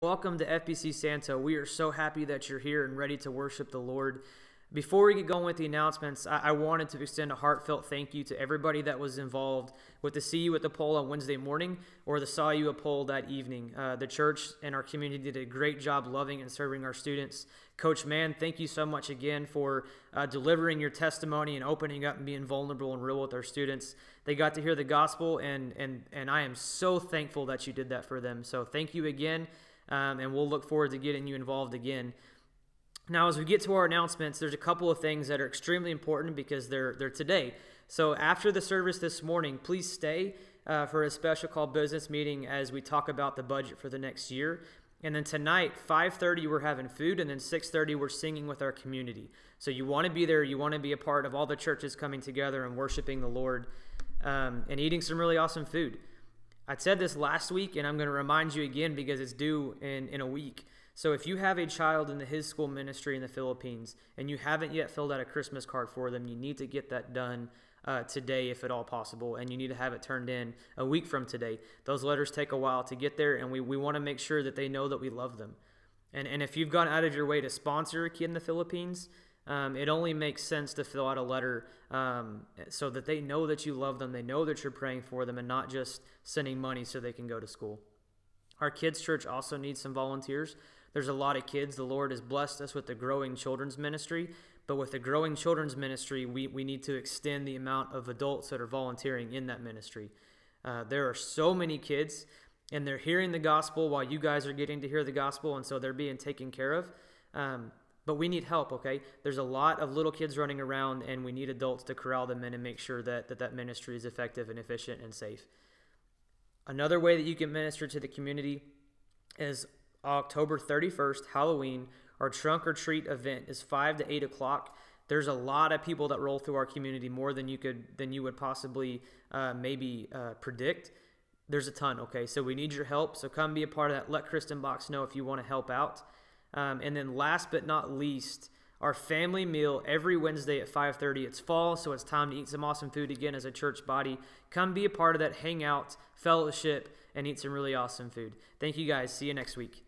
Welcome to FBC Santo. We are so happy that you're here and ready to worship the Lord. Before we get going with the announcements, I wanted to extend a heartfelt thank you to everybody that was involved with the See You at the Pole on Wednesday morning or the Saw You at Pole that evening. The church and our community did a great job loving and serving our students. Coach Mann, thank you so much again for delivering your testimony and opening up and being vulnerable and real with our students. They got to hear the gospel, and I am so thankful that you did that for them. So thank you again, and we'll look forward to getting you involved again. Now, as we get to our announcements, there's a couple of things that are extremely important because they're today. So after the service this morning, please stay for a special called business meeting as we talk about the budget for the next year. And then tonight, 5:30, we're having food, and then 6:30, we're singing with our community. So you want to be there. You want to be a part of all the churches coming together and worshiping the Lord and eating some really awesome food. I said this last week, and I'm going to remind you again because it's due in a week. So if you have a child in the His School ministry in the Philippines and you haven't yet filled out a Christmas card for them, you need to get that done today if at all possible, and you need to have it turned in a week from today. Those letters take a while to get there, and we want to make sure that they know that we love them. And if you've gone out of your way to sponsor a kid in the Philippines, it only makes sense to fill out a letter so that they know that you love them, they know that you're praying for them, and not just sending money so they can go to school. Our kids' church also needs some volunteers. There's a lot of kids. The Lord has blessed us with the growing children's ministry, but with the growing children's ministry, we need to extend the amount of adults that are volunteering in that ministry. There are so many kids, and they're hearing the gospel while you guys are getting to hear the gospel, and so they're being taken care of. But we need help, okay? There's a lot of little kids running around, and we need adults to corral them in and make sure that ministry is effective and efficient and safe. Another way that you can minister to the community is October 31st, Halloween. Our trunk or treat event is 5 to 8 o'clock. There's a lot of people that roll through our community, more than you would possibly predict. There's a ton, okay? So we need your help. So come be a part of that. Let Kristen Box know if you want to help out. And then last but not least, our family meal every Wednesday at 5:30. It's fall, so it's time to eat some awesome food again as a church body. Come be a part of that, hang out, fellowship, and eat some really awesome food. Thank you guys. See you next week.